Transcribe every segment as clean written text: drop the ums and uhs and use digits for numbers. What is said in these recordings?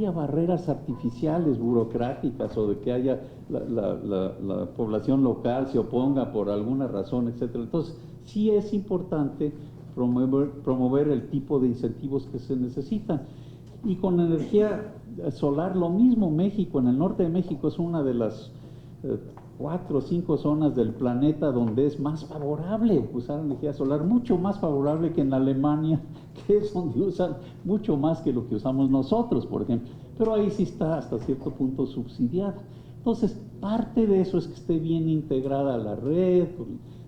haya barreras artificiales, burocráticas, o de que haya la población local se oponga por alguna razón, etcétera. Entonces, sí es importante promover el tipo de incentivos que se necesitan. Y con energía solar lo mismo. México, en el norte de México, es una de las 4 o 5 zonas del planeta donde es más favorable usar energía solar, mucho más favorable que en Alemania, que es donde usan mucho más que lo que usamos nosotros, por ejemplo. Pero ahí sí está hasta cierto punto subsidiada. Entonces, parte de eso es que esté bien integrada a la red.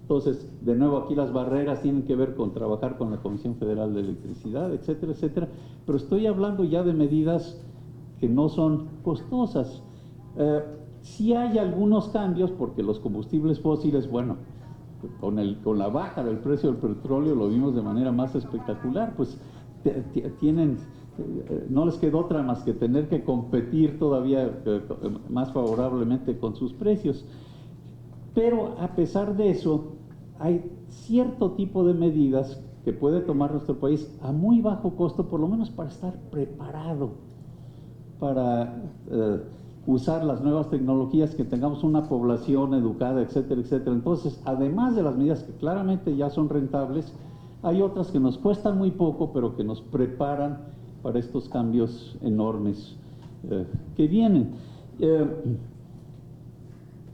Entonces, de nuevo, aquí las barreras tienen que ver con trabajar con la Comisión Federal de Electricidad, etcétera, etcétera. Pero estoy hablando ya de medidas que no son costosas. Sí hay algunos cambios, porque los combustibles fósiles, bueno, con la baja del precio del petróleo lo vimos de manera más espectacular, pues tienen, no les quedó otra más que tener que competir todavía más favorablemente con sus precios. Pero a pesar de eso, hay cierto tipo de medidas que puede tomar nuestro país a muy bajo costo, por lo menos para estar preparado para usar las nuevas tecnologías, que tengamos una población educada, etcétera, etcétera. Entonces, además de las medidas que claramente ya son rentables, hay otras que nos cuestan muy poco, pero que nos preparan para estos cambios enormes que vienen.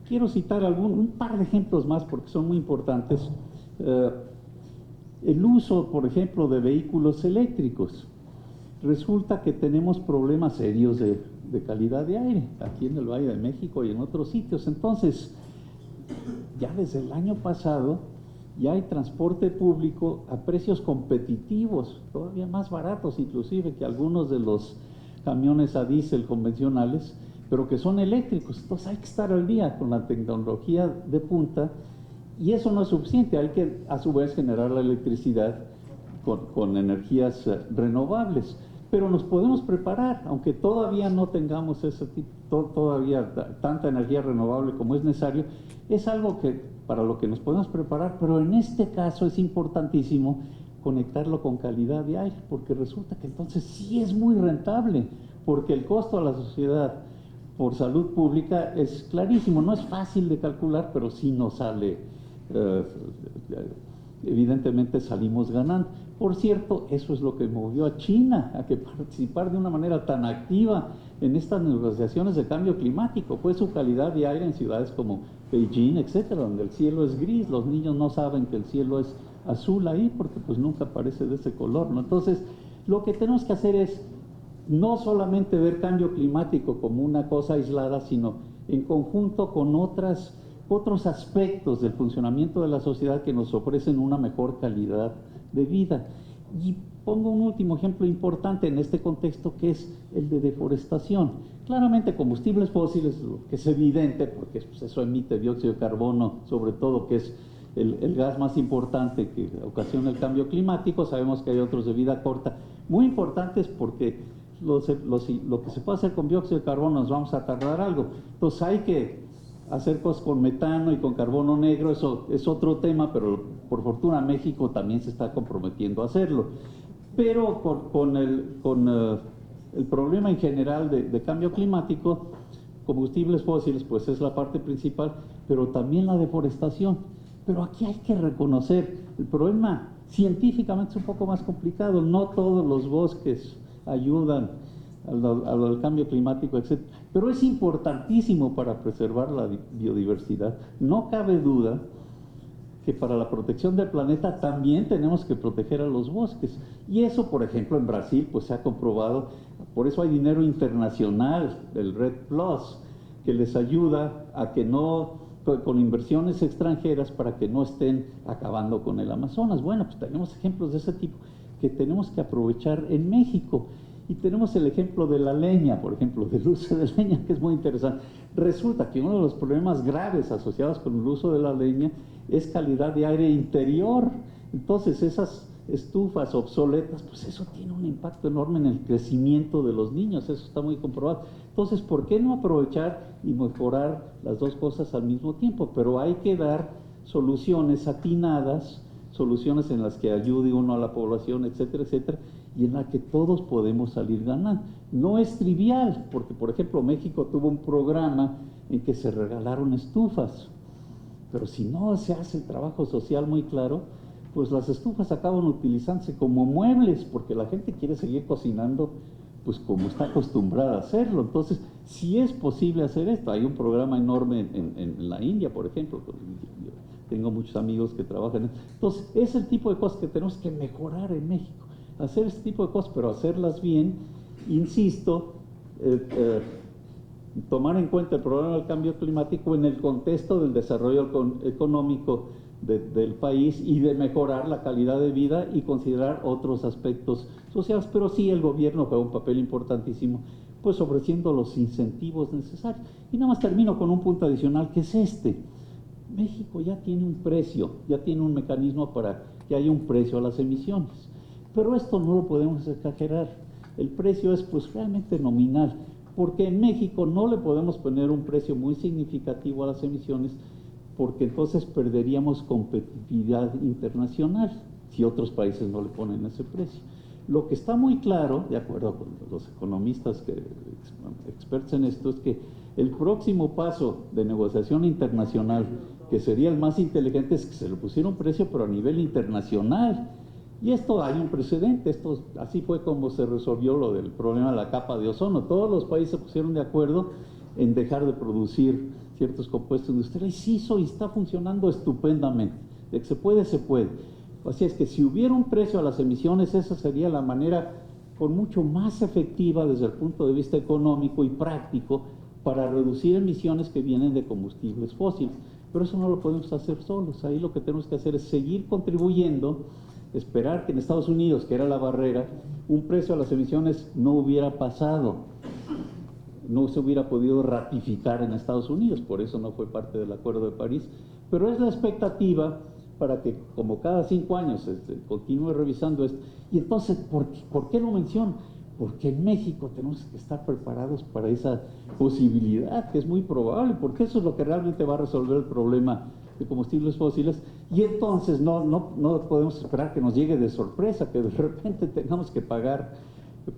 Quiero citar un par de ejemplos más porque son muy importantes. El uso, por ejemplo, de vehículos eléctricos. Resulta que tenemos problemas serios de calidad de aire aquí en el Valle de México y en otros sitios. Entonces, ya desde el año pasado ya hay transporte público a precios competitivos, todavía más baratos inclusive que algunos de los camiones a diésel convencionales, pero que son eléctricos. Entonces hay que estar al día con la tecnología de punta, y eso no es suficiente, hay que a su vez generar la electricidad con energías renovables. Pero nos podemos preparar, aunque todavía no tengamos ese tipo, todavía tanta energía renovable como es necesario. Es algo que para lo que nos podemos preparar, pero en este caso es importantísimo conectarlo con calidad de aire, porque resulta que entonces sí es muy rentable, porque el costo a la sociedad por salud pública es clarísimo. No es fácil de calcular, pero sí nos sale, evidentemente salimos ganando. Por cierto, eso es lo que movió a China a que participar de una manera tan activa en estas negociaciones de cambio climático. Fue su calidad de aire en ciudades como Beijing, etcétera, donde el cielo es gris. Los niños no saben que el cielo es azul ahí porque pues nunca aparece de ese color, ¿no? Entonces, lo que tenemos que hacer es no solamente ver cambio climático como una cosa aislada, sino en conjunto con otros aspectos del funcionamiento de la sociedad que nos ofrecen una mejor calidad de vida. Y pongo un último ejemplo importante en este contexto, que es el de deforestación. Claramente combustibles fósiles, lo que es evidente, porque pues, eso emite dióxido de carbono, sobre todo, que es el gas más importante que ocasiona el cambio climático. Sabemos que hay otros de vida corta, muy importantes, porque lo que se puede hacer con dióxido de carbono nos vamos a tardar algo. Entonces hay que hacer cosas con metano y con carbono negro. Eso es otro tema, pero por fortuna México también se está comprometiendo a hacerlo. Pero con el problema en general de cambio climático, combustibles fósiles pues es la parte principal, pero también la deforestación. Pero aquí hay que reconocer, el problema científicamente es un poco más complicado. No todos los bosques ayudan al cambio climático, etc. Pero es importantísimo para preservar la biodiversidad. No cabe duda que para la protección del planeta también tenemos que proteger a los bosques. Y eso, por ejemplo, en Brasil pues se ha comprobado. Por eso hay dinero internacional, el Red Plus, que les ayuda a que no, con inversiones extranjeras, para que no estén acabando con el Amazonas. Bueno, pues tenemos ejemplos de ese tipo que tenemos que aprovechar en México. Y tenemos el ejemplo de la leña, por ejemplo, del uso de leña, que es muy interesante. Resulta que uno de los problemas graves asociados con el uso de la leña es calidad de aire interior. Entonces, esas estufas obsoletas, pues eso tiene un impacto enorme en el crecimiento de los niños, eso está muy comprobado. Entonces, ¿por qué no aprovechar y mejorar las dos cosas al mismo tiempo? Pero hay que dar soluciones atinadas, soluciones en las que ayude uno a la población, etcétera, etcétera. y en la que todos podemos salir ganando. No es trivial, porque por ejemplo México tuvo un programa en que se regalaron estufas, pero si no se hace el trabajo social muy claro, pues las estufas acaban utilizándose como muebles, porque la gente quiere seguir cocinando pues como está acostumbrada a hacerlo. Entonces, sí es posible hacer esto. Hay un programa enorme en la India, por ejemplo. Yo tengo muchos amigos que trabajan en esto. Entonces, es el tipo de cosas que tenemos que mejorar en México. Hacer este tipo de cosas, pero hacerlas bien. Insisto, tomar en cuenta el problema del cambio climático en el contexto del desarrollo económico del país y de mejorar la calidad de vida y considerar otros aspectos sociales, pero sí el gobierno juega un papel importantísimo, pues ofreciendo los incentivos necesarios. Y nada más termino con un punto adicional, que es este. México ya tiene un precio, ya tiene un mecanismo para que haya un precio a las emisiones, pero esto no lo podemos exagerar. El precio es pues realmente nominal, porque en México no le podemos poner un precio muy significativo a las emisiones, porque entonces perderíamos competitividad internacional si otros países no le ponen ese precio. Lo que está muy claro, de acuerdo con los economistas expertos en esto, es que el próximo paso de negociación internacional, que sería el más inteligente, es que se le pusiera un precio, pero a nivel internacional. Y esto hay un precedente, esto así fue como se resolvió lo del problema de la capa de ozono. Todos los países se pusieron de acuerdo en dejar de producir ciertos compuestos industriales. Sí, y está funcionando estupendamente. De que se puede, se puede. Así es que si hubiera un precio a las emisiones, esa sería la manera con mucho más efectiva desde el punto de vista económico y práctico para reducir emisiones que vienen de combustibles fósiles. Pero eso no lo podemos hacer solos. Ahí lo que tenemos que hacer es seguir contribuyendo, esperar que en Estados Unidos, que era la barrera, un precio a las emisiones no hubiera pasado, no se hubiera podido ratificar en Estados Unidos, por eso no fue parte del Acuerdo de París, pero es la expectativa para que como cada 5 años continúe revisando esto. Y entonces, ¿por qué lo menciono? Porque en México tenemos que estar preparados para esa posibilidad, que es muy probable, porque eso es lo que realmente va a resolver el problema de combustibles fósiles, y entonces no podemos esperar que nos llegue de sorpresa, que de repente tengamos que pagar,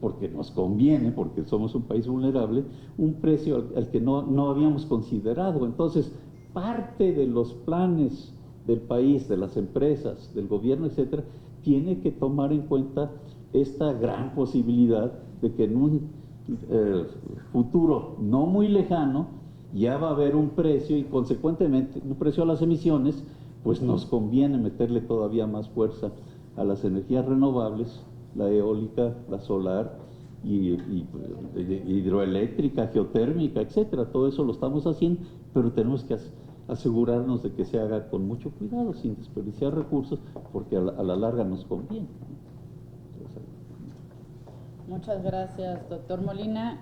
porque nos conviene, porque somos un país vulnerable, un precio al que no habíamos considerado. Entonces, parte de los planes del país, de las empresas, del gobierno, etcétera, tiene que tomar en cuenta esta gran posibilidad de que en un futuro no muy lejano ya va a haber un precio, y consecuentemente un precio a las emisiones, pues nos conviene meterle todavía más fuerza a las energías renovables, la eólica, la solar, y hidroeléctrica, geotérmica, etcétera. Todo eso lo estamos haciendo, pero tenemos que asegurarnos de que se haga con mucho cuidado, sin desperdiciar recursos, porque a la larga nos conviene. Muchas gracias, doctor Molina.